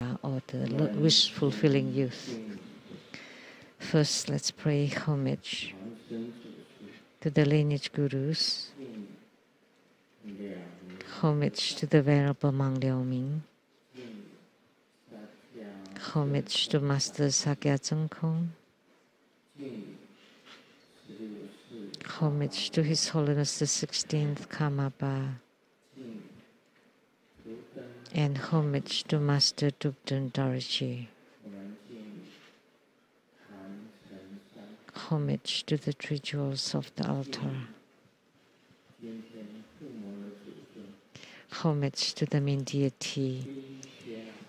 or the wish-fulfilling youth. First, let's pay homage to the lineage gurus, homage to the Venerable Maang Liaoming, homage to Master Sakya Tsongkhong, homage to His Holiness the 16th Karmapa, and homage to Master Thubten Dorje. Homage to the three jewels of the altar. Homage to the main deity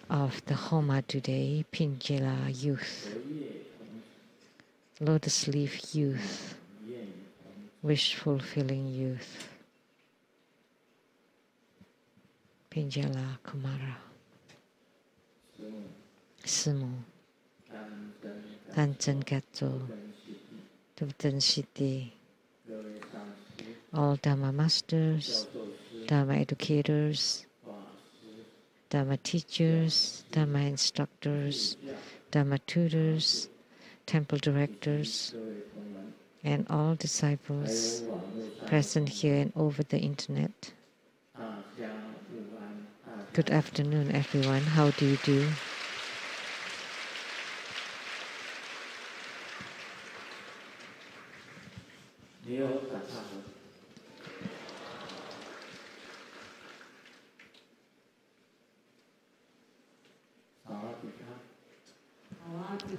of the Homa today, Pinjela youth, lotus leaf youth, wish-fulfilling youth, Pinjela Kumara, Simo, Tanchen Gatso, Thubten City, all Dharma masters, Dharma educators, Dharma teachers, Dharma instructors, Dharma tutors, temple directors, and all disciples present here and over the internet. Good afternoon, everyone. How do you do?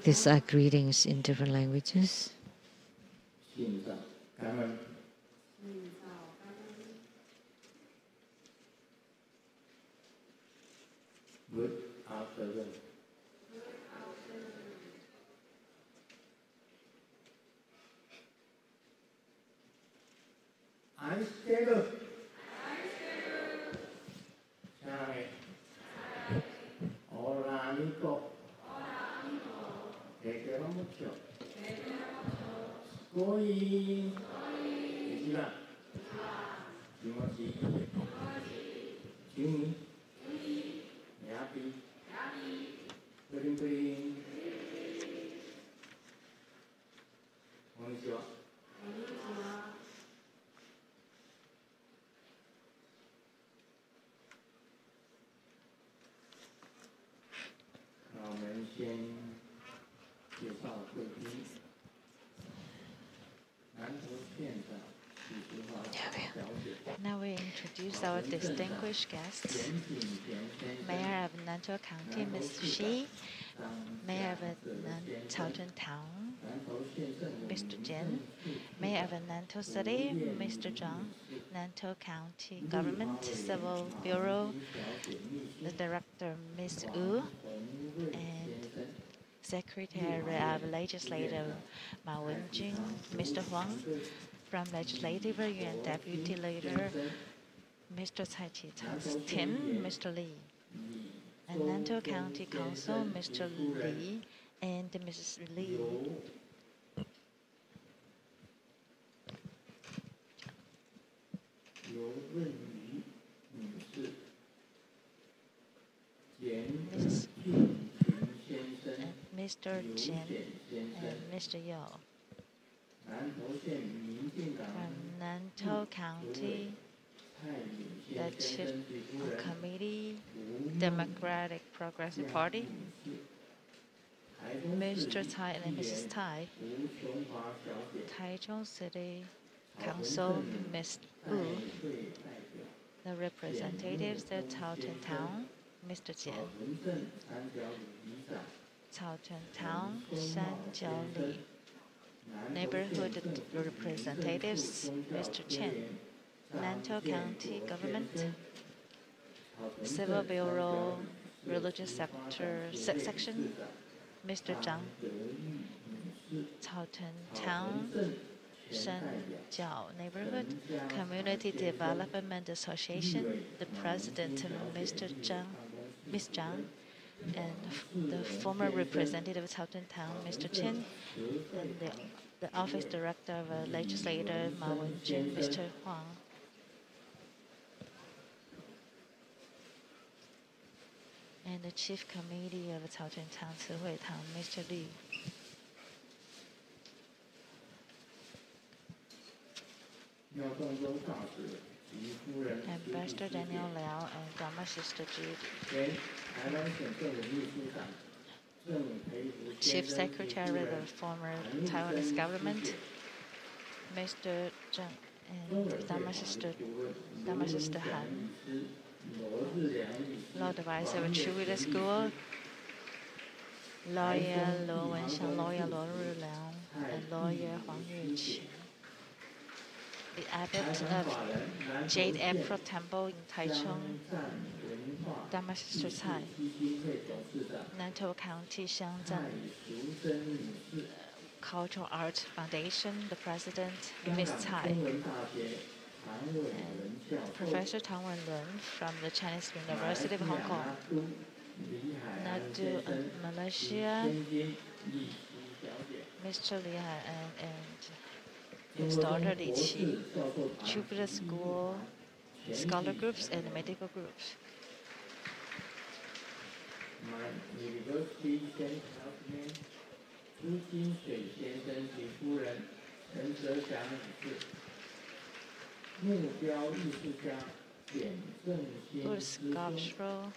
These are greetings in different languages. Good afternoon. I stable. Chai. Hola, amigo. Te quiero mucho. Koi. Ichira. Kimochi. Yumi. Happy. Pring pring. Konnichiwa. Now we introduce our distinguished guests. Mayor of Nantou County, Ms. Shi, Mayor of Caotun Town, Mr. Jin, Mayor of Nantou City, Mr. Zhang, Nantou County Government Civil Bureau, the Director, Ms. Wu, and Secretary of Legislative Ma Wenjing, Mr. Huang, from Legislative Yuan Deputy Leader, Mr. Cai Chi-Tim, Mr. Li, and Nantou County Council, Mr. Li and Mrs. Li. Mr. Chen and Mr. Yao. From Nantou County, the Chief Committee, Democratic Progressive Party, Mr. Tai and Mrs. Tai, Taichung City Council, Ms. Wu, the representatives of Caotun Town, Mr. Jian, Caotun Town, Shan Jiao Li, Neighborhood representatives, Mr. Chen, Nantou County Government, Civil Bureau, Religious Sector Section, Mr. Zhang, Caotun Town, Shanjiao Neighborhood Community Development Association, the President, Mr. Zhang, Ms. Zhang, and the former representative of Caotun Town, Mr. Chen, and the Office Director of Legislator Ma Wenjing, Mr. Huang. and the Chief Committee of Cao Chun Town, Cihui Town, Mr. Li. Ambassador Daniel Liao and Dharma Sister Judy. Chief Secretary of the former Taiwanese government, Mr. Zheng, and Dharma Sister Han. Lord Advisor of True School, Lawyer Luo Wenxiang, Lawyer Luo Ruliang, and Lawyer Huang Yuqing. The abbot of Jade April Temple in Taichung, Dharma Sister Cai. Nantou County Xiangzhen Cultural Arts Foundation, the president, Ms. Cai. And Professor Tang Wenlun from the Chinese University of Hong Kong. Nadu of Malaysia, Mr. Li and his daughter Li Qi, Jupiter School, scholar groups, and medical groups. Good sculptural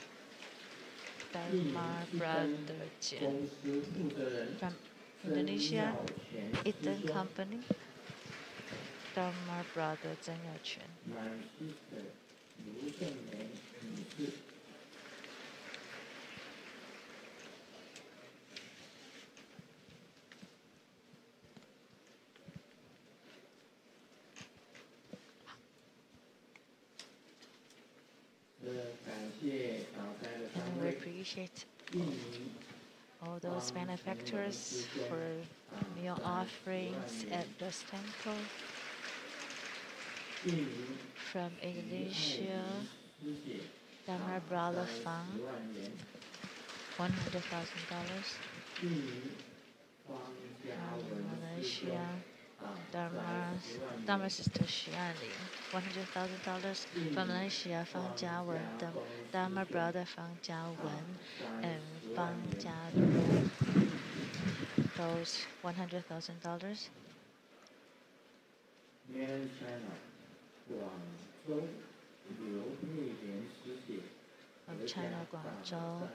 Dharma Brother Jian from Indonesia, Eaton Company, Dharma Brother Zheng Yaoquan. And we appreciate all those benefactors for meal offerings at this temple. From Indonesia, Dharma Brother Fang, $100,000. Malaysia, Dharma Sister Xianli, $100,000. From Malaysia, Fang Jiawen, Dharma Brother Fang Jiawen, and Fang Jialu, those $100,000. From China, Guangzhou,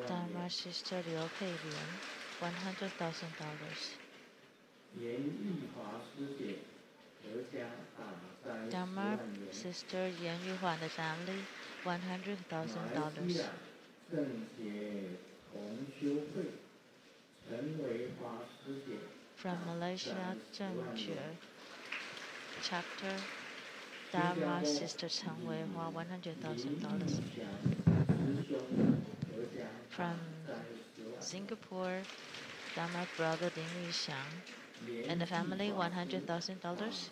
Dharma Sister Liu Peilian, $100,000. Dharma Sister Yan Yuhua and the family, $100,000. From Malaysia, Zhengjue chapter, Dharma Sister Cheng Weihua, $100,000. From Singapore, Dharma Brother Ding Yuxiang and the family, $100,000.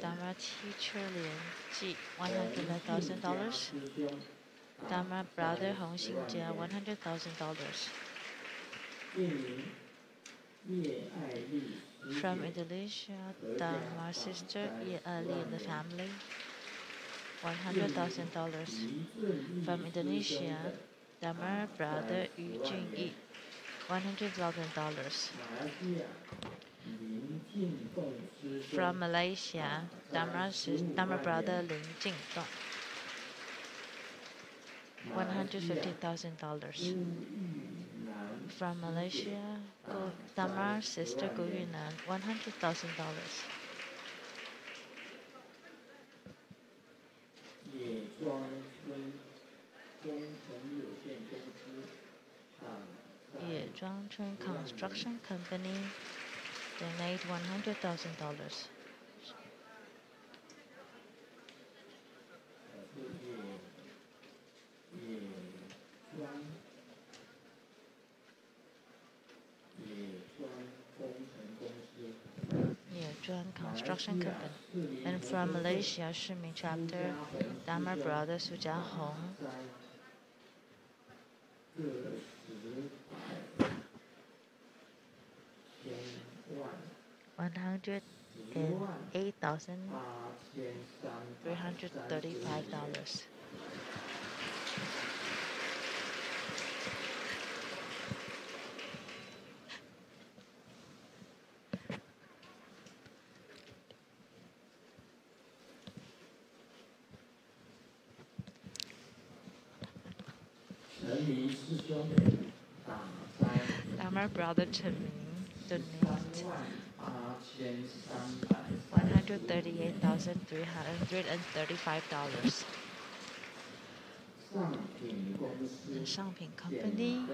Dharma Teacher Lian Ji, $100,000. Dharma Brother Hong Xingjie, $100,000. From Indonesia, Dharma Sister Ye Ali and the family, $100,000. From Indonesia, Dharma Brother Yu Junyi, $100,000. From Malaysia, Dharma Brother Lin Jingdong, $150,000. From Malaysia, Dharma Sister Gu Yunan, $100,000. Ye Zhuangchun Construction Company donate $100,000. Yezhuan Construction Company. And from Malaysia, Shiming Chapter, Dharma Brother Su Jiahong, $108,335. Dharma brother Chen Ming donated $138,335. Shangping Company,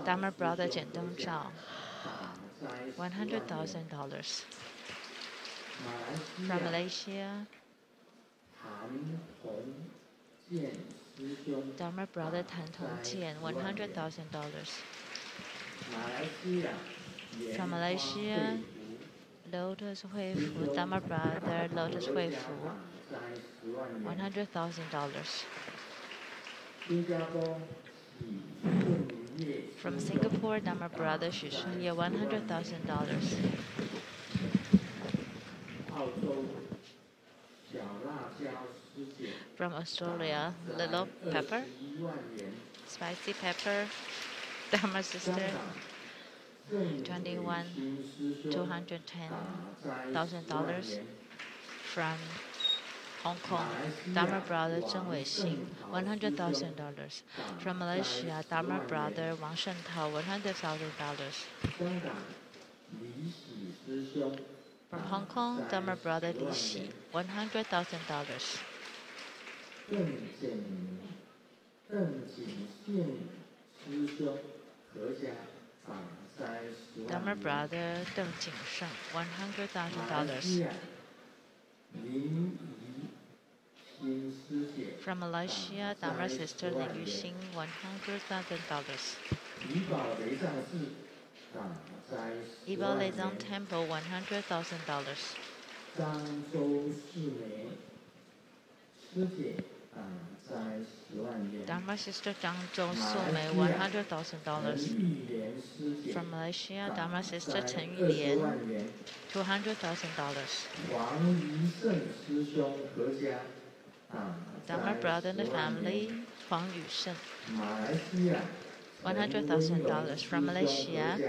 Dharma brother Jian Deng Zhao, $100,000. From Malaysia, Dharma brother Tan Tong Jian, $100,000. From Malaysia, Lotus Hui Fu, Dharma brother Lotus Hui Fu, $100,000. From Singapore, Dharma brother Xu Shunye, $100,000. From Australia, Little Pepper, Spicy Pepper, Dharma sister, $210,000. From Hong Kong, Dharma brother Zheng Weixing, $100,000. From Malaysia, Dharma brother Wang Shentao, $100,000. From Hong Kong, Dharma brother Li Xi, $100,000. Dharma brother Deng Jingsheng, $100,000. From Malaysia, Dharma sister Lin Yuxing, $100,000. Yibao Leizang Temple, $100,000. Dharma sister Zhang Zhou Sumei, $100,000. From Malaysia, Dharma sister Chen Yulian, $200,000. Dharma brother and the family, Huang Yusheng, $100,000. From Malaysia,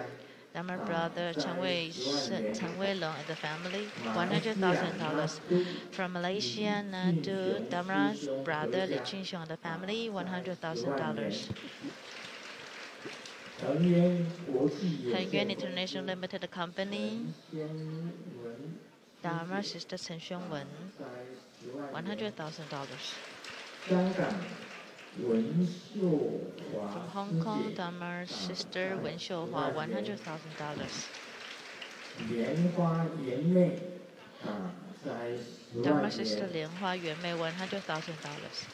Dharma brother Chen Weilong and the family, $100,000. From Malaysia, Nadu, Dharma's brother Li Junxiong and the family, $100,000. Henyuan International Limited Company, Dharma sister Chen Xiongwen, $100,000. From Hong Kong, Dharma sister Wen Xiuhua, $100,000. Dharma sister Lianhua Yuanmei, $100,000.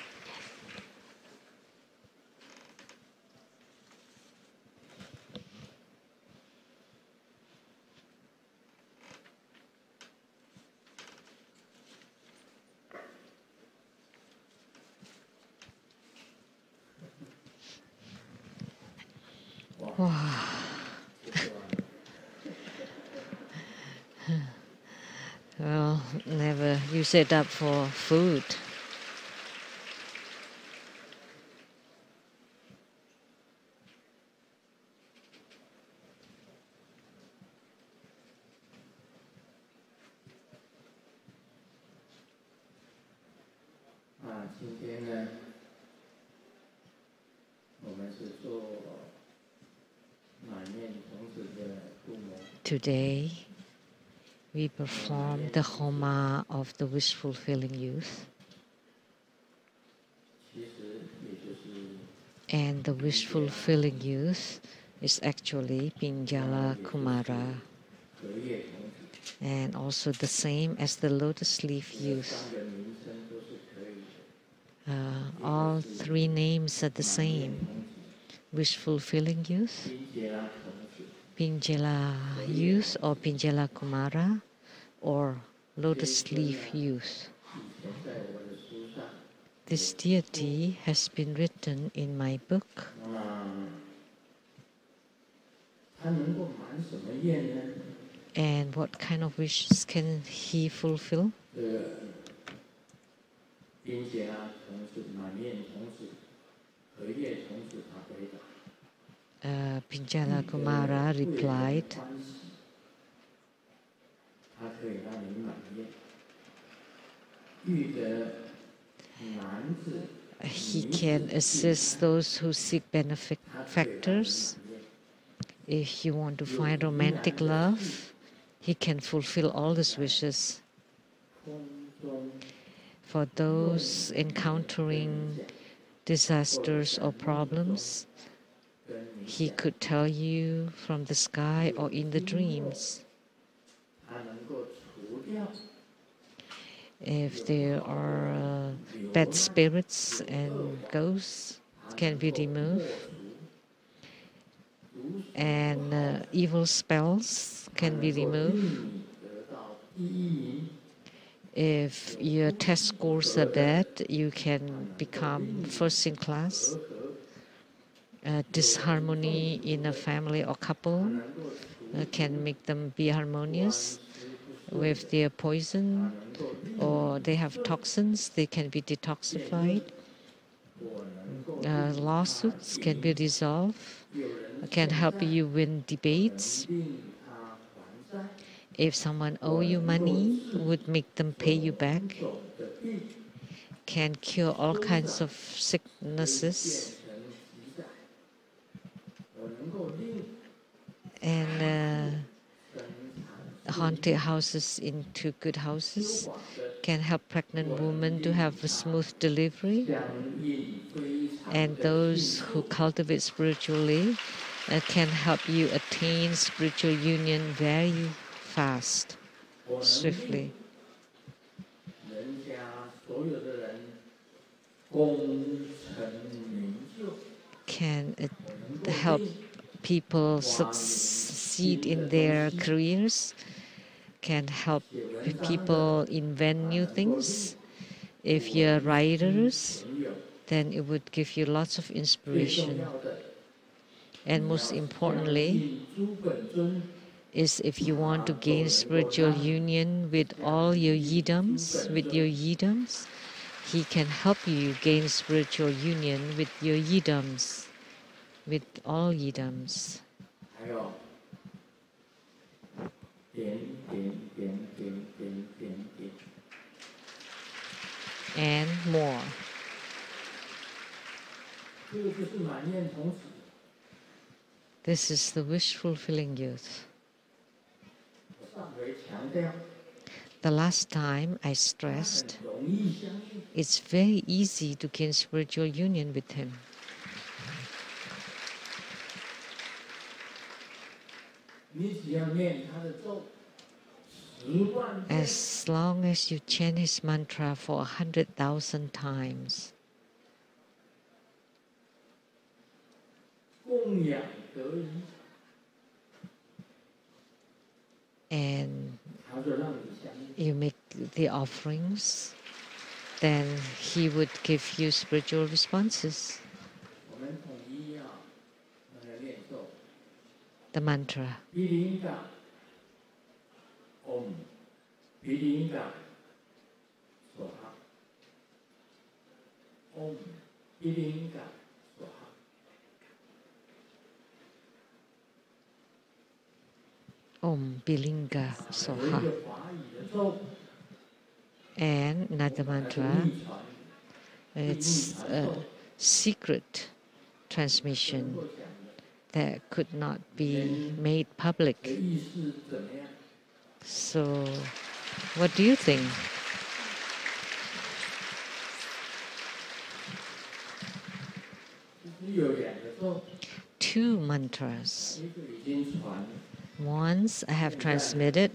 Wow. Well, never use it up for food. Today, we perform the Homa of the wish-fulfilling youth. And the wish-fulfilling youth is actually Pinjala Kumara, and also the same as the lotus leaf youth. All three names are the same: wish-fulfilling youth, Pinjala youth or Pinjala Kumara, or lotus leaf youth. This deity has been written in my book. And what kind of wishes can he fulfill? Pinjala Kumara replied, he can assist those who seek benefactors. If you want to find romantic love, he can fulfill all these wishes. For those encountering disasters or problems, he could tell you from the sky or in the dreams. If there are bad spirits and ghosts, can be removed. And evil spells can be removed. If your test scores are bad, you can become first in class. Disharmony in a family or couple can make them be harmonious. With their poison or they have toxins, they can be detoxified. Lawsuits can be resolved, can help you win debates. If someone owes you money, would make them pay you back. Can cure all kinds of sicknesses. And haunted houses into good houses can help pregnant women to have a smooth delivery. And those who cultivate spiritually can help you attain spiritual union very fast, swiftly. Can it help people succeed in their careers? Can help people invent new things. If you're writers, then it would give you lots of inspiration. And most importantly, is if you want to gain spiritual union with all your yidams, he can help you gain spiritual union with your yidams, with all yidams. And more. This is the wish-fulfilling youth. The last time I stressed, it's very easy to gain spiritual union with him. As long as you chant his mantra for 100,000 times, and you make the offerings, then he would give you spiritual responses. The mantra. Om Bilinga Swaha. Om Bilinga Swaha. Om Bilinga Swaha. And another mantra, it's a secret transmission that could not be made public. So, what do you think? Two mantras. Once I have transmitted,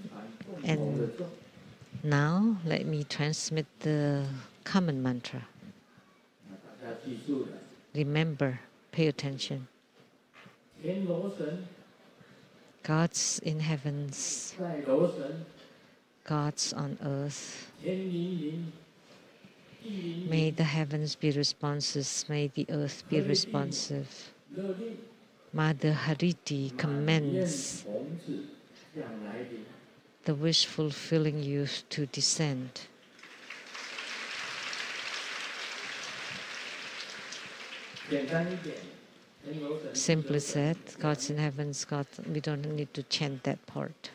and now let me transmit the common mantra. Remember, pay attention. Gods in heavens, gods on earth. May the heavens be responsive, may the earth be responsive. Mother Hariti commends the wish-fulfilling youth to descend. Simply said, gods in heavens, God, we don't need to chant that part.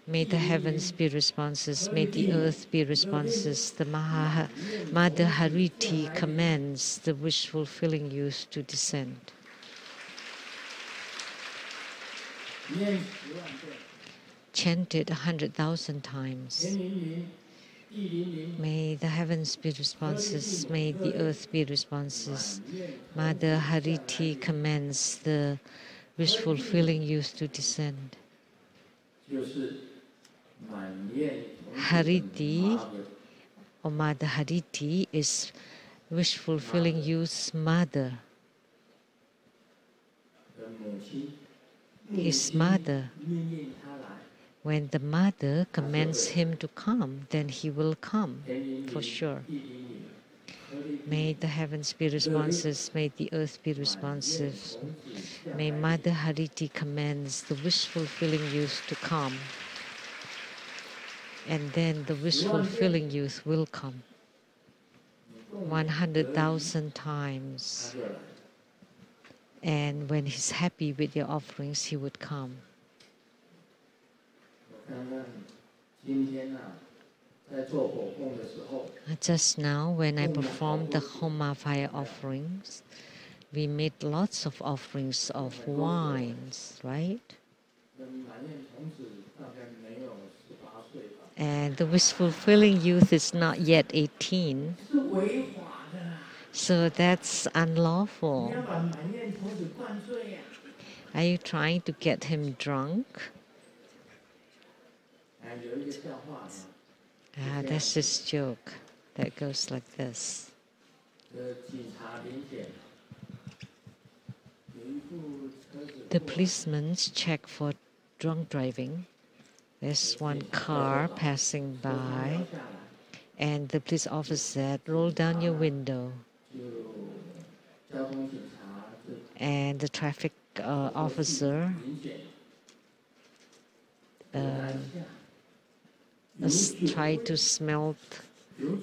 May the heavens be responses, may the earth be responses. The Mother Hariti commands the wish-fulfilling youth to descend. Chanted 100,000 times. May the heavens be responses, may the earth be responses. Mother Hariti commands the wish-fulfilling youth to descend. Hariti, or Mother Hariti, is wish-fulfilling youth's mother. His mother. When the mother commands him to come, then he will come, for sure. May the heavens be responsive, may the earth be responsive. May Mother Hariti commands the wish-fulfilling youth to come. And then the wish-fulfilling youth will come 100,000 times. And when he's happy with your offerings, he would come. Just now, when I performed the Homa fire offerings, we made lots of offerings of wines, right? And the wish-fulfilling youth is not yet 18. So that's unlawful. Are you trying to get him drunk? That's his joke. That goes like this. The policemen check for drunk driving. There's one car passing by, and the police officer said, "Roll down your window." And the traffic officer tried to smell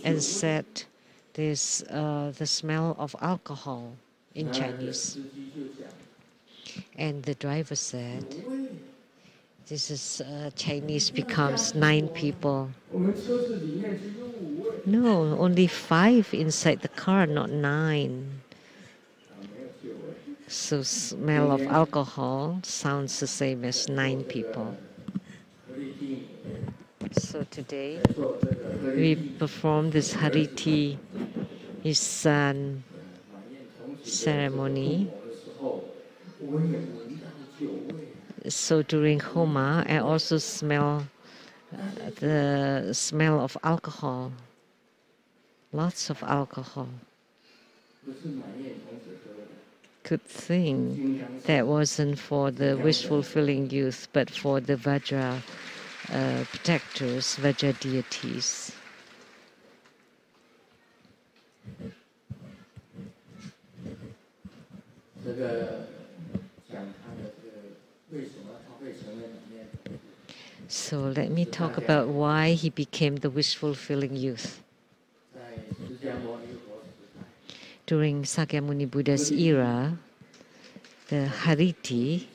and said, "There's the smell of alcohol" in Chinese. And the driver said, "This is Chinese becomes 9 people." No, only 5 inside the car, not 9. So smell of alcohol sounds the same as 9 people. So today we perform this Hariti, his son, ceremony. So during Homa, I also smell the smell of alcohol. Lots of alcohol. Good thing that wasn't for the wish-fulfilling youth, but for the Vajra protectors, Vajra deities. So let me talk about why he became the wish-fulfilling youth. During Sakyamuni Buddha's era, the Hariti,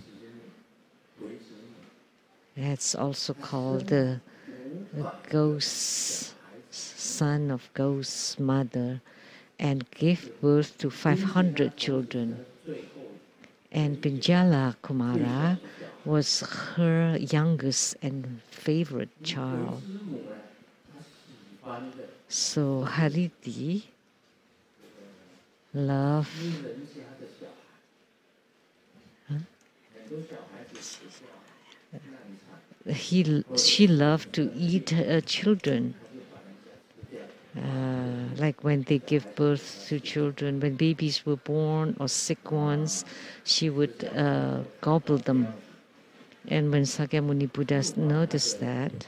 that's also called the ghost son of ghost mother, and gave birth to 500 children. And Pinjala Kumara was her youngest and favorite child. So Hariti she loved to eat her children. Like when they give birth to children, when babies were born or sick ones, she would gobble them. And when Sakyamuni Buddha noticed that,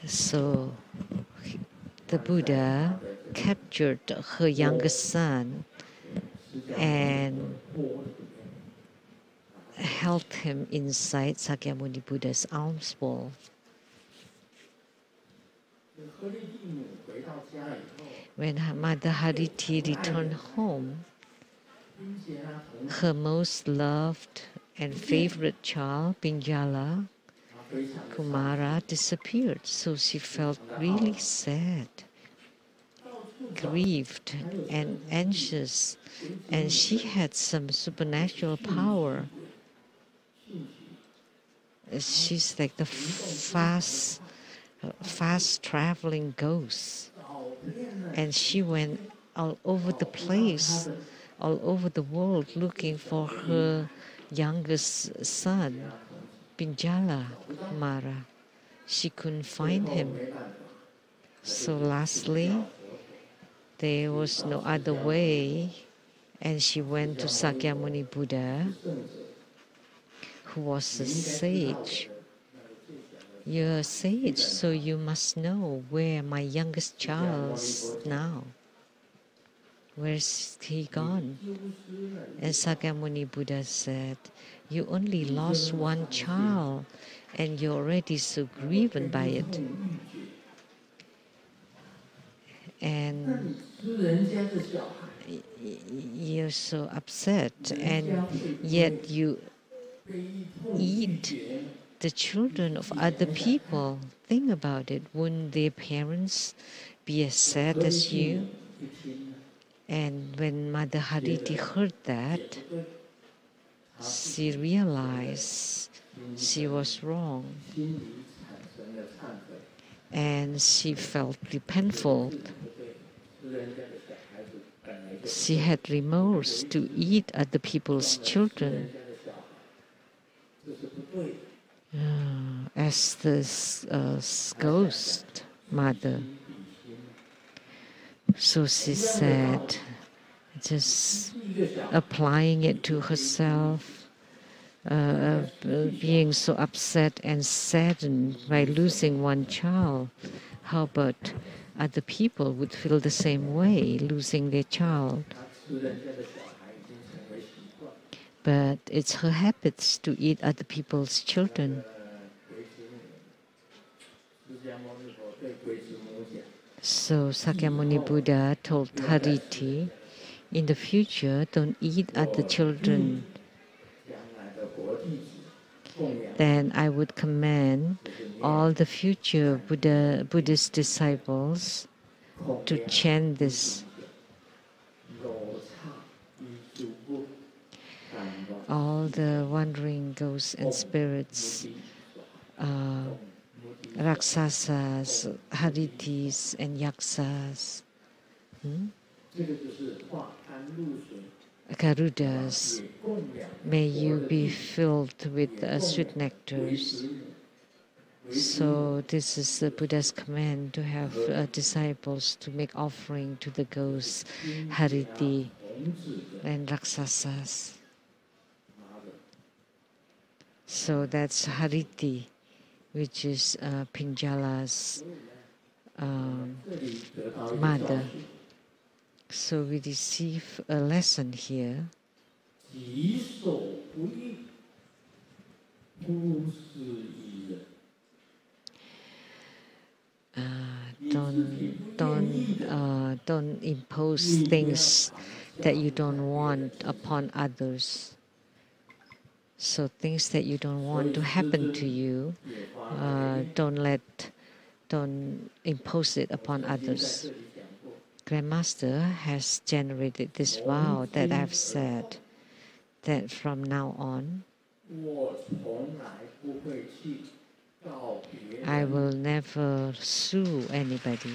so the Buddha captured her youngest son and held him inside Sakyamuni Buddha's alms bowl. When Mother Hariti returned home, her most loved and favorite child, Pinjala Kumara, disappeared. So she felt really sad, grieved, and anxious. And she had some supernatural power. She's like the fast traveling ghost. And she went all over the place, all over the world, looking for her youngest son, Pinjala Kumara. She couldn't find him. So lastly, there was no other way, and she went to Sakyamuni Buddha, who was a sage. You're a sage, so you must know where my youngest child is now. Where's he gone? And Sakyamuni Buddha said, you only lost one child, and you're already so grieved by it. And you're so upset, and yet you eat the children of other people. Think about it. Wouldn't their parents be as sad as you? And when Mother Hariti heard that, she realized she was wrong. And she felt repentful. She had remorse to eat other people's children. As this ghost mother. So she said, just applying it to herself, being so upset and saddened by losing one child. How about other people would feel the same way, losing their child? But it's her habits to eat other people's children. So Sakyamuni Buddha told Hariti, in the future, don't eat other children. Then I would command all the future Buddhist disciples to chant this. All the wandering ghosts and spirits, Rakshasas, Haritis, and Yaksas, Garudas, may you be filled with sweet nectars. So this is the Buddha's command to have disciples to make offering to the ghosts, Hariti, and Rakshasas. So that's Hariti, which is Pinjala's mother. So we receive a lesson here. Don't impose things that you don't want upon others. So things that you don't want to happen to you, don't impose it upon others. Grandmaster has generated this vow that I've said, that from now on, I will never sue anybody.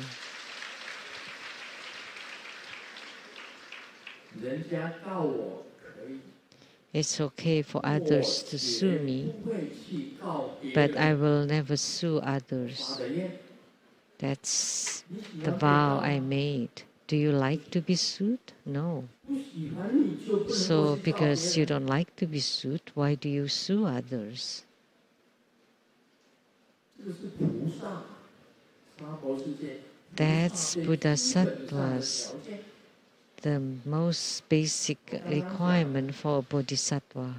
It's okay for others to sue me, but I will never sue others. That's the vow I made. Do you like to be sued? No. So because you don't like to be sued, why do you sue others? That's Bodhisattvas, the most basic requirement for a bodhisattva.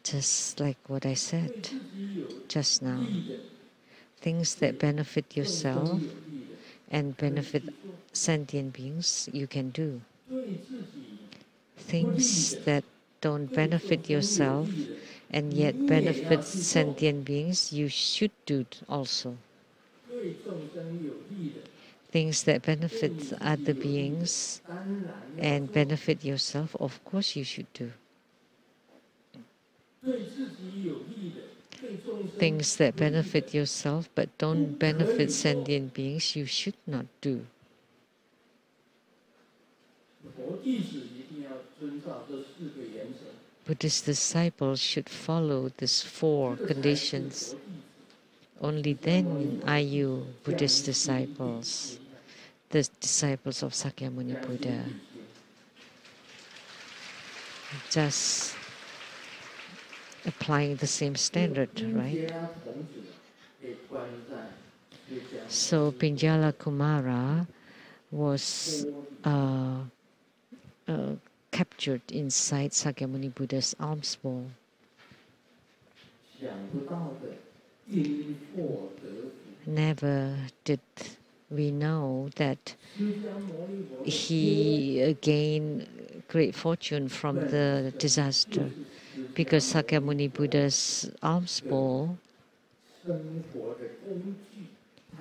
Just like what I said just now. Things that benefit yourself and benefit sentient beings, you can do. things that don't benefit yourself and yet benefit sentient beings, you should do also. 对众生有利的， Things that benefit other beings 当然要 and benefit yourself, of course you should do. 对自己有利的，对众生 Things that benefit yourself but don't benefit sentient beings, you should not do. 佛弟子一定要遵照这4个原则。 Buddhist disciples should follow these 4 conditions. Only then are you Buddhist disciples, the disciples of Sakyamuni Buddha. Just applying the same standard, right? 家童子被关在释迦 So Pinjala Kumara was captured inside Sakyamuni Buddha's alms bowl. 想不到的因祸得福， Never did we know that 释迦牟尼佛 he gained great fortune from the disaster, because Sakyamuni Buddha's alms bowl, 生活的工具，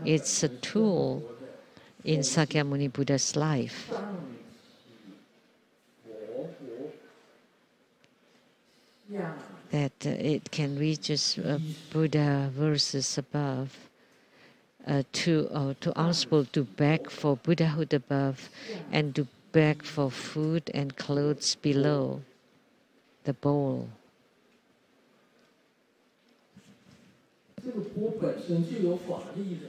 it's a tool in Sakyamuni Buddha's life. 上起佛国，下 That it can reach us Buddha verses above, to alms bowl, to beg for Buddhahood above, and to beg for food and clothes below the bowl. 这个钵本身就有法力的，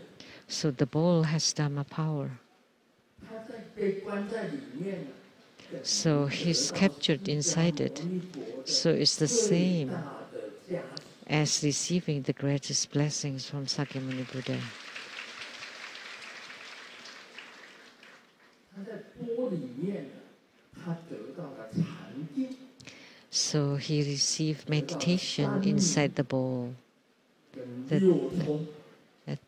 So the bowl has Dhamma power. 他在被关在里面了。 So he's captured inside it. So it's the same 大的加持， as receiving the greatest blessings from Sakyamuni Buddha. 他在钵里面呢，他得到了禅定， So he received meditation inside the bowl. 跟六通，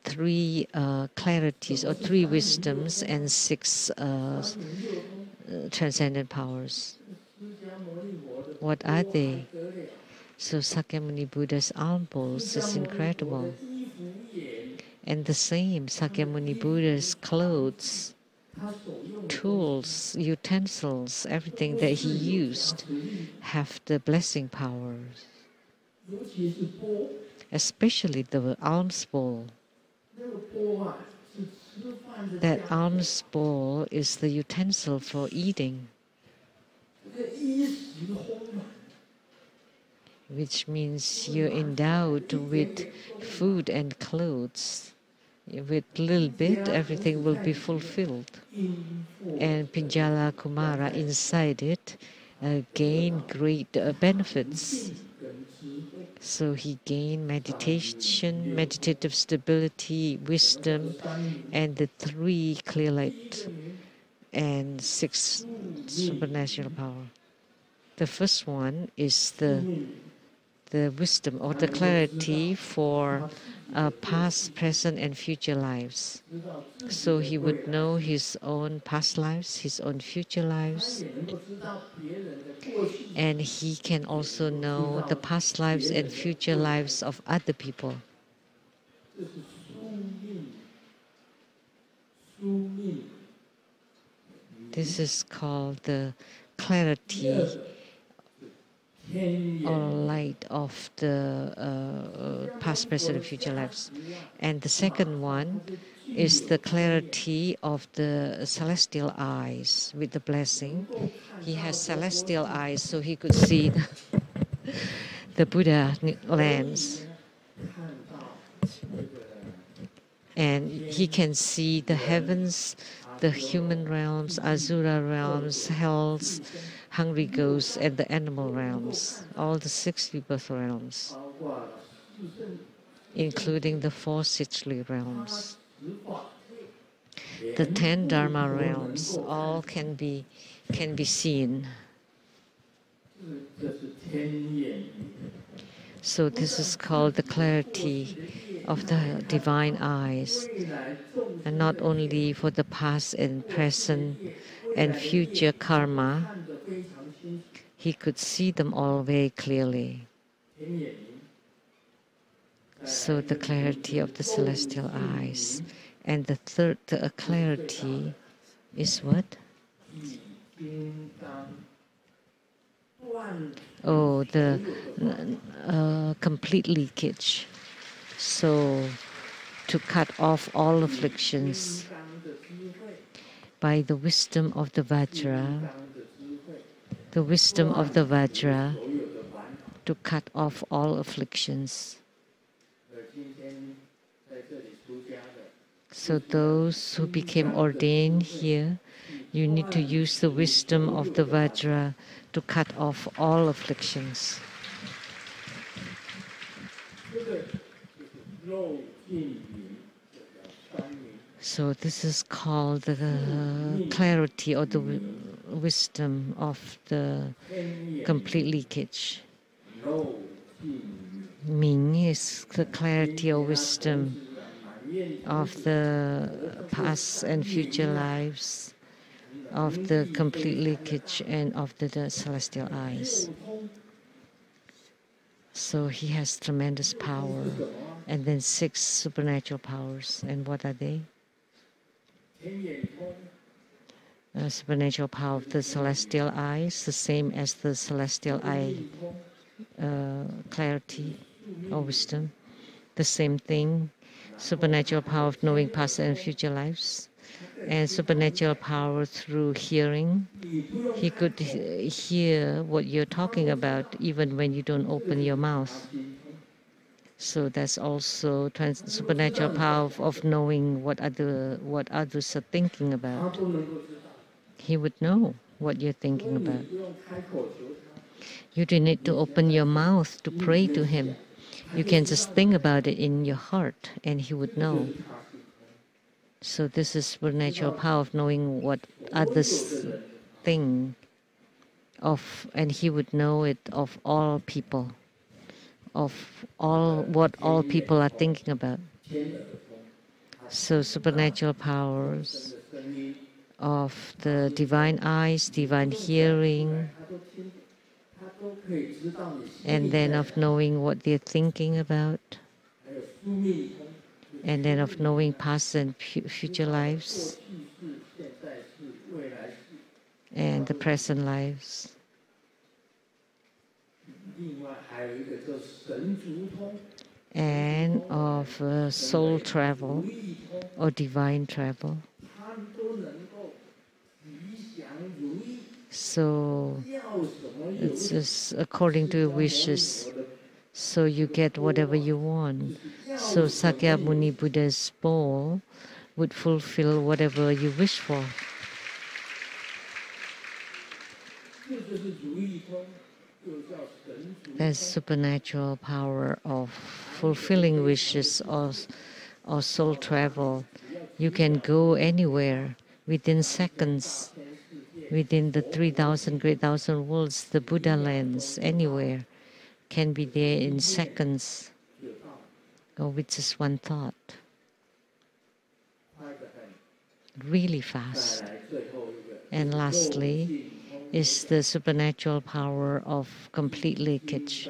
3 clarities or 3 wisdoms and 6 transcendent powers. 释迦牟尼佛的 What are they? 得了。 So Sakyamuni Buddha's alms bowls is incredible. 衣服眼， And the same Sakyamuni Buddha's clothes, 他所用的 tools, utensils, everything that he used have the blessing powers, 尤其是钵， especially the alms bowl. 那个钵啊是吃饭的 That 家 alms bowl is the utensil for eating, 这个衣食丰满， which means you're endowed with food and clothes. With little bit, everything will be fulfilled. 因祸 And Pinjala Kumara inside it gained great benefits. 跟智慧， So he gained meditation, meditative stability, wisdom, 三明 and the 3 clear light and 6 supernatural power. The first one is the wisdom or the clarity for past, present, and future lives. 知道自己 So he would know his own past lives, his own future lives, 也能够知道别人的过去， and he can also know the past lives and future lives of other people. 这是宿命，宿命。 This is called the clarity 天 or 眼 light of the past, present, and future lives. And the second one is the clarity of the celestial eyes with the blessing. He has celestial eyes, so he could see the Buddha lands. 看到这个 And he can see the heavens, the human realms, Asura realms, hells, hungry ghosts, and the animal realms, all the 6 rebirth realms, 包括了四圣 including the 4 Sichli realms. 十法， The 10 Dharma realms, all can be seen. 这是天眼。 So this is called the clarity of the divine eyes, 未来众 and not only for the past and present and future karma, 看得非常清楚， he could see them all very clearly. So the clarity of the celestial eyes. And the third clarity is what? Oh, the complete leakage. So to cut off all afflictions by the wisdom of the Vajra, the wisdom of the Vajra to cut off all afflictions. So those who became ordained here, you need to use the wisdom of the Vajra to cut off all afflictions. So this is called the clarity or the wisdom of the complete leakage. Ming is the clarity or wisdom of the past and future lives, of the complete leakage and of the celestial eyes. So he has tremendous power. And then 6 supernatural powers. And what are they? Supernatural power of the celestial eyes, the same as the celestial eye clarity or wisdom. The same thing. Supernatural power of knowing past and future lives, and supernatural power through hearing. He could hear what you're talking about even when you don't open your mouth. So that's also supernatural power of knowing what others are thinking about. He would know what you're thinking about. You don't need to open your mouth to pray to him. You can just think about it in your heart and he would know. So this is supernatural power of knowing what others think of, and he would know it of all people, of all what all people are thinking about. So supernatural powers of the divine eyes, divine hearing, and then of knowing what they're thinking about, and then of knowing past and future lives, and the present lives. And of soul travel or divine travel. So it's just according to your wishes. So you get whatever you want. So Sakyamuni Buddha's bowl would fulfill whatever you wish for. That's supernatural power of fulfilling wishes or soul travel. You can go anywhere within seconds, within the 3,000 great thousand worlds, the Buddha lands, anywhere, can be there in seconds, or with just one thought. Really fast. And lastly is the supernatural power of complete leakage,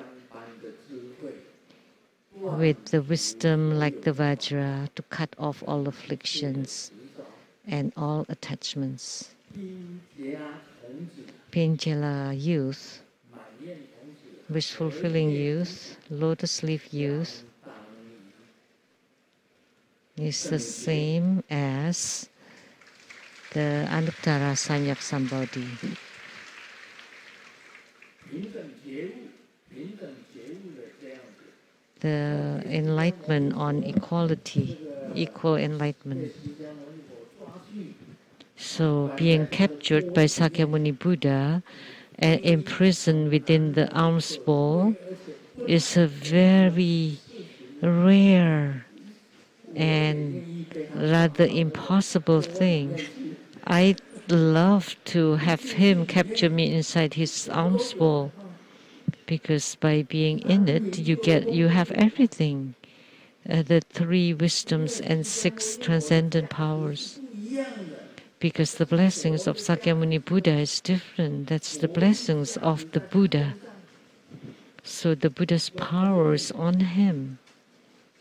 with the wisdom like the Vajra to cut off all afflictions and all attachments. Pinjala youth, wish-fulfilling youth, lotus leaf youth is the same as the Anuttara Samyak Sambodhi. The enlightenment on equality, equal enlightenment. So being captured by Sakyamuni Buddha and imprisoned within the alms bowl is a very rare and rather impossible thing. I'd love to have him capture me inside his alms bowl, because by being in it, you have everything, the 3 wisdoms and 6 transcendent powers. because the blessings of Sakyamuni Buddha is different. That's the blessings of the Buddha. So the Buddha's power is on him.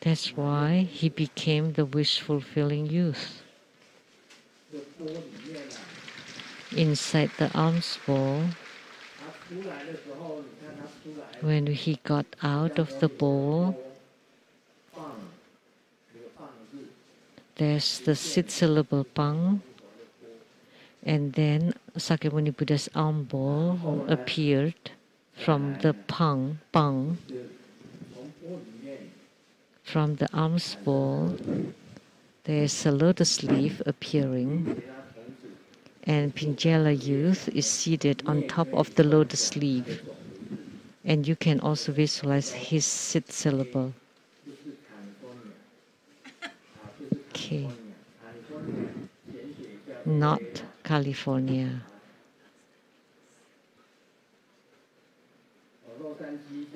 That's why he became the wish-fulfilling youth. Inside the alms bowl, when he got out of the bowl, there's the 6-syllable pang, and then Sakyamuni Buddha's alms bowl appeared from the pang. From the alms bowl, there's a lotus leaf appearing, and Pingala youth is seated on top of the lotus leaf. And you can also visualize his 6th syllable. Okay. Not California.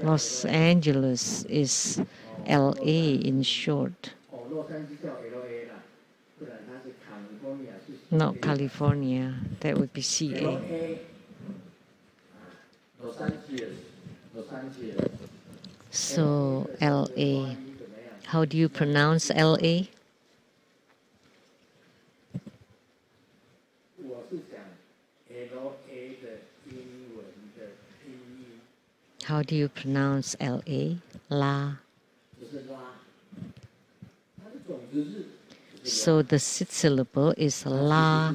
Los Angeles is LA in short. Not California. That would be CA. So LA. How do you pronounce LA? How do you pronounce LA? La. So the 6th syllable is la,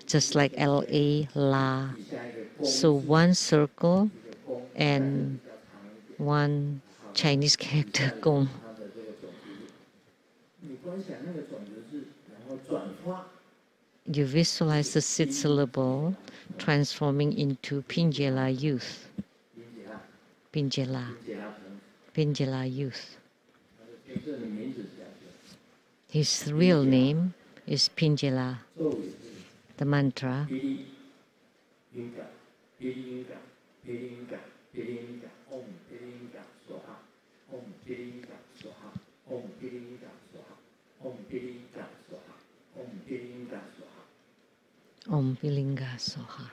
just like LA, la. So one circle and one Chinese character, gong. You visualize the 6th syllable transforming into Pingala youth. Pingala youth. His real name is Pingala. The mantra. Om Pilinga Soha.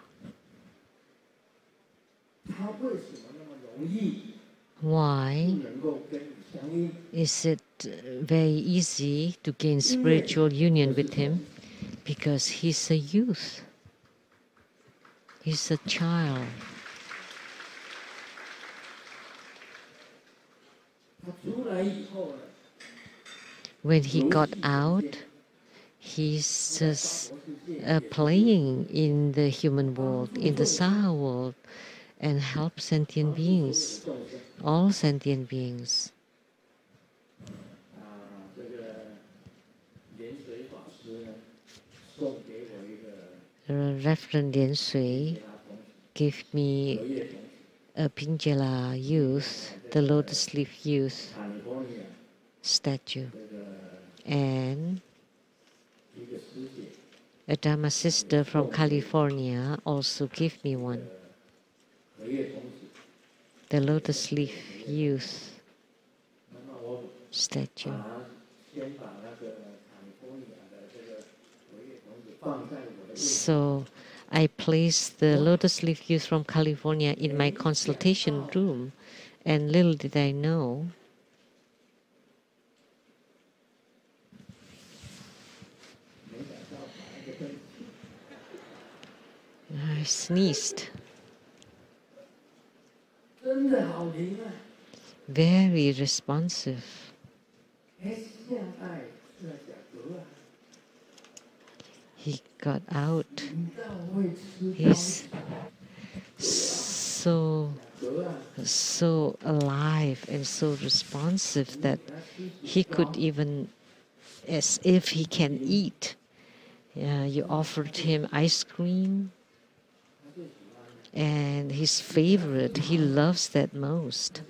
Why is it very easy to gain spiritual union with him? Because he's a youth. He's a child. When he got out, he's just playing in the human world, in the Saha world, and help sentient beings, all sentient beings. Reverend Lian Sui gave me a Pingala youth, the lotus leaf youth statue, and a Dharma sister from California also gave me one, the lotus leaf youth statue. So I placed the lotus leaf youth from California in my consultation room, and little did I know I sneezed. Very responsive. He got out. He's so alive and so responsive that he could even, as if he can eat. You offered him ice cream, and his favorite, he loves that most.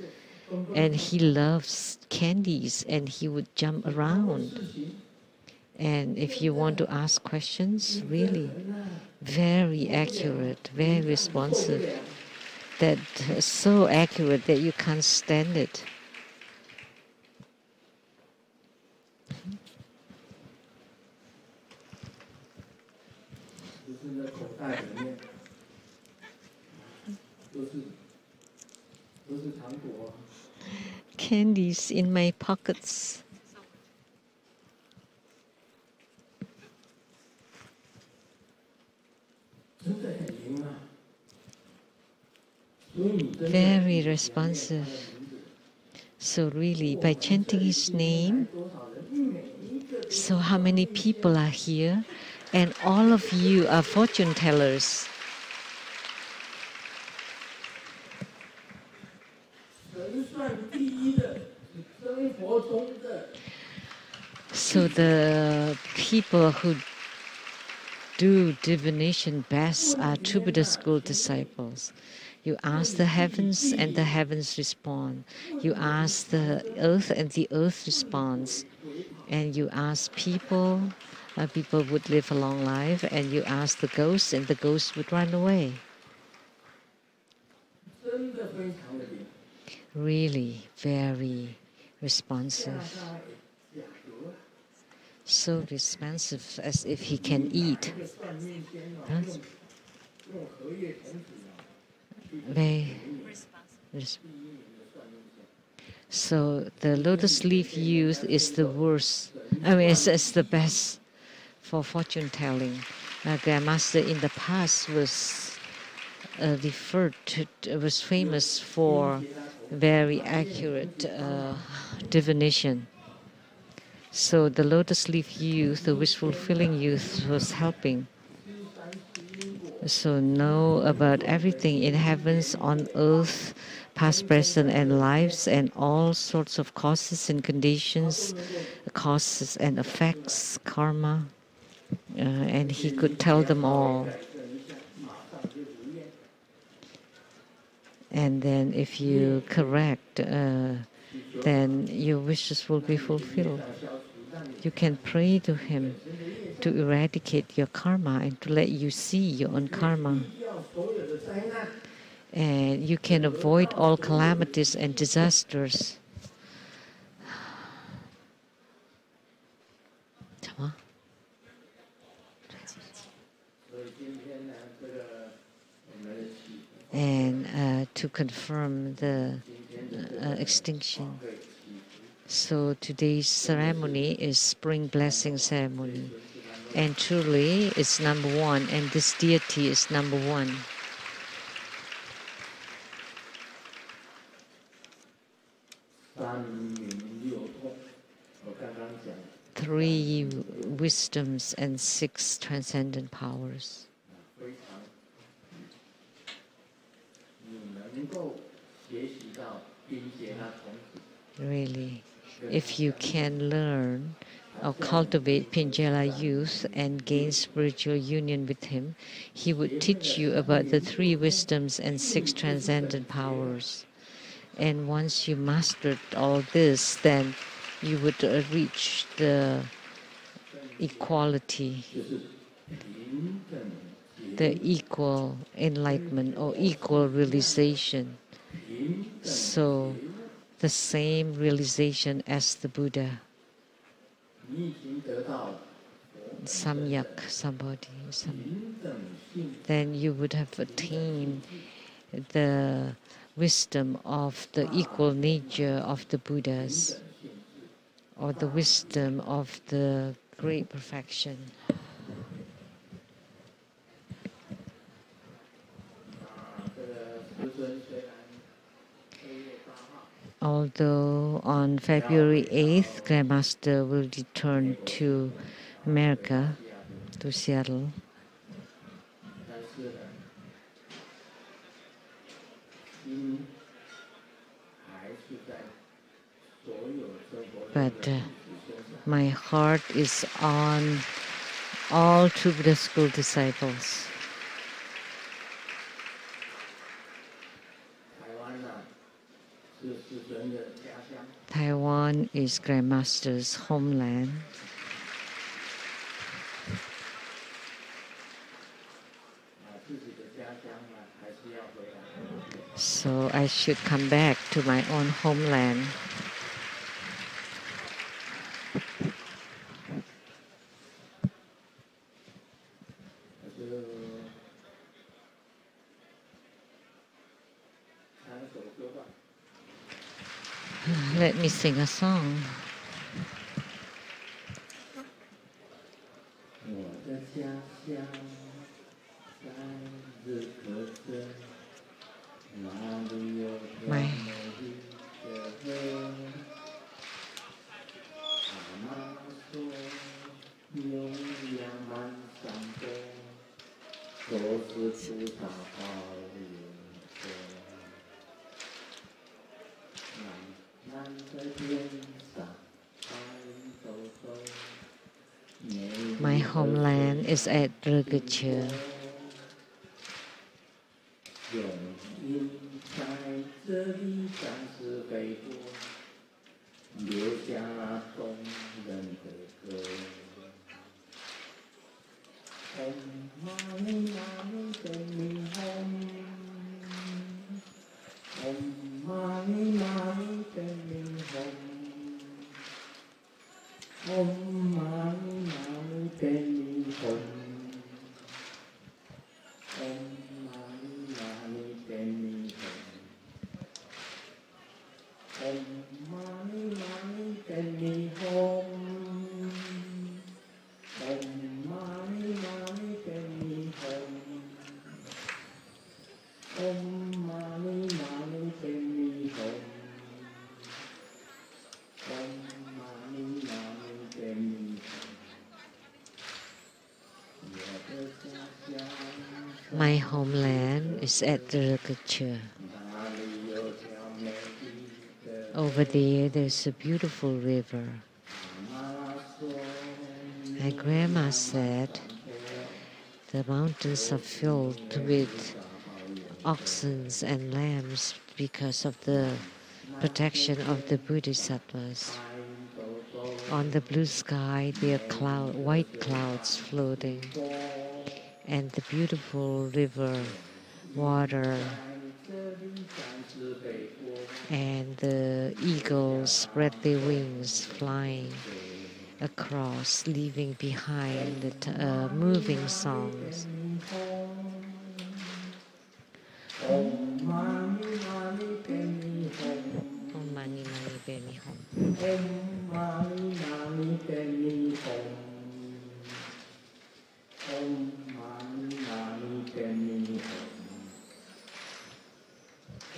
And he loves candies, and he would jump around. And if you want to ask questions, really very accurate, very responsive, that so accurate that you can't stand it. 就是那口袋里面都是糖果。Candies in my pockets. 真的很灵啊！所以你真的 Very responsive. So really, by chanting his name, 多少人，每一个 so how many people are here? And all of you are fortune tellers. 神算第一的，是生活中的。 So the people who do divination best are true Buddha school disciples. You ask the heavens and the heavens respond. You ask the earth and the earth responds. And you ask people, people would live a long life. And you ask the ghosts and the ghosts would run away. 真的非常的灵。 Really very responsive. 雅各 So responsive as if he can eat. 这个算命仙啊， Huh? 用荷叶童子啊， Very So the lotus leaf youth is the worst. I mean, it's the best for fortune telling. Grandmaster in the past was was famous for very accurate divination. So the lotus leaf youth, the wish fulfilling youth, was helping. So know about everything in heavens, on earth, past, present, and lives, and all sorts of causes and conditions, causes and effects, karma, and he could tell them all. And then if you correct, then your wishes will be fulfilled. You can pray to him to eradicate your karma and to let you see your own karma. And you can avoid all calamities and disasters. And to confirm the extinction. So today's ceremony is Spring Blessing Ceremony. And truly it's number one, and this deity is number one. Three wisdoms and 6 transcendent powers. Really, if you can learn or cultivate Pinjala youth and gain spiritual union with him, he would teach you about the 3 wisdoms and 6 transcendent powers. And once you mastered all this, then you would reach the equality, the equal enlightenment or equal realization. So the same realization as the Buddha. Samyak, somebody. Then you would have attained the wisdom of the equal nature of the Buddhas, or the wisdom of the great perfection. Although on February 8th, Grandmaster will return to America, to Seattle, but my heart is on all True Buddha School disciples. Taiwan is Grandmaster's homeland. So I should come back to my own homeland. Let me sing a song. 我的家乡在日喀则，那里有条 My 美丽的河。妈妈说，牛羊满山坡，都是葡萄好颜色。蓝蓝的天上，白兜兜。 My homeland is at Rugurchur. 有鹰在这里展翅飞过，留下动人的歌。红玛丽玛丽的霓虹，红玛丽玛丽的霓虹，红玛丽玛丽的霓虹。 My homeland is at Rugurchur. Over there's a beautiful river. My grandma said the mountains are filled with oxen and lambs because of the protection of the Bodhisattvas. On the blue sky, there are white clouds floating, and the beautiful river water, and the eagles spread their wings flying across, leaving behind the moving songs. Om Mani Mani Padme Hum. Om Mani Mani Padme Hum. Om Mani Mani Padme Hum.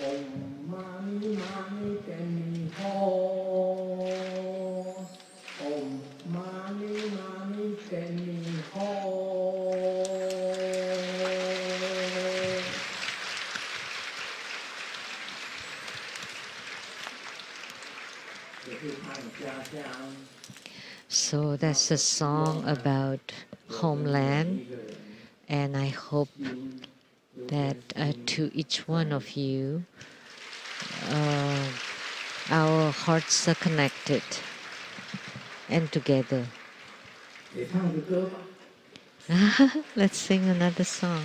Om Mani Mani Padme Hum. Om Mani Mani Padme Hum. So that's a song about homeland, and I hope that to each one of you, our hearts are connected and together. Let's sing another song.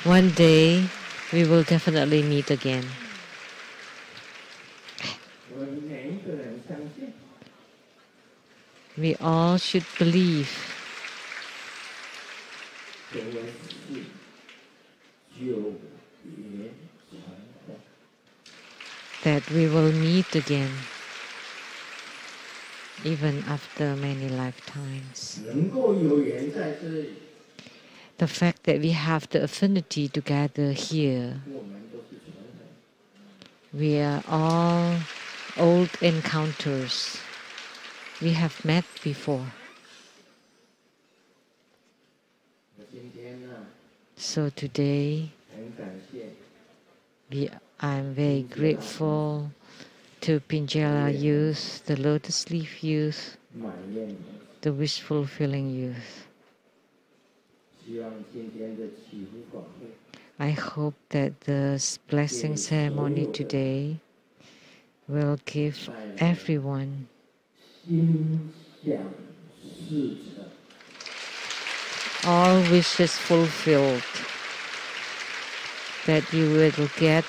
One day, we will definitely meet again. We all should believe. that we will meet again, even after many lifetimes. 能够有缘在这里， The fact that we have the affinity to gather here, 我们都是纯人。 we are all old encounters. We have met before. 我今天呢， So today, 很感谢 I'm very grateful to Pinjala youth, the Lotus Leaf youth, 满燕， the wish fulfilling youth. 希望今天的祈福法会 I hope that the blessing ceremony today will give everyone 心想事成， all wishes fulfilled, that you will get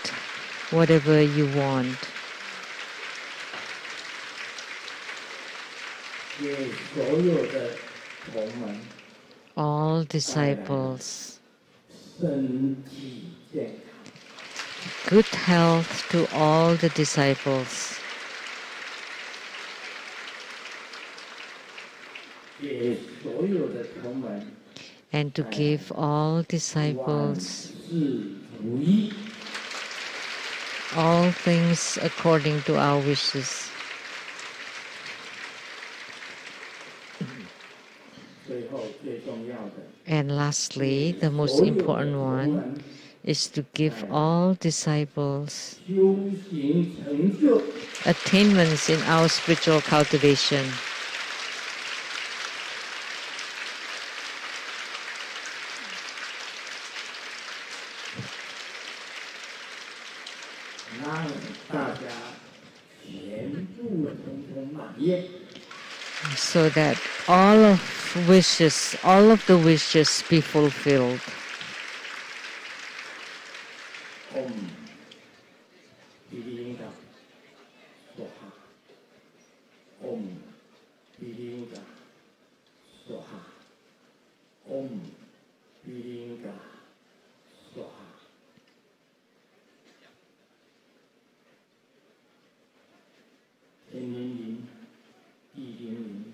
whatever you want. 给所有的同门 All disciples, 身体健康， good health to all the disciples, 给所有的同门 and to give all 万 disciples 事如意。 all things according to our wishes. 最后最重要的， And lastly, the most important one is to give all disciples 修行成就， attainments in our spiritual cultivation. 让大家全部统统满业。 So that all of the wishes be fulfilled. Om Piringa Soha. Om Piringa Soha. Om Piringa Soha. 天灵灵，地灵灵，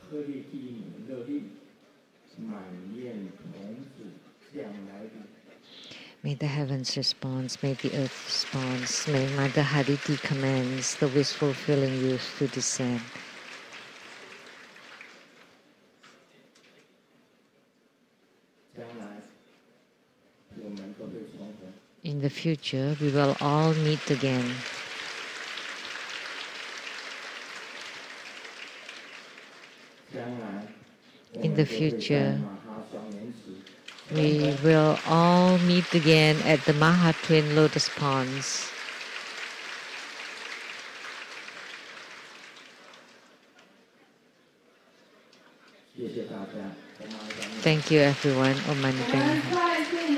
鹤立鸡鸣乐利，满燕童子将来临。 May the heavens respond, may the earth respond, may Mother Hariti commands the wish fulfilling youth to descend. 将来我们都会重逢。 In the future, we will all meet again. 将来 In the future, 马哈双莲池 we will all meet again at the Maha Twin Lotus Ponds. 谢谢大家。我们 Thank you, everyone. Om Mani Padme Hum.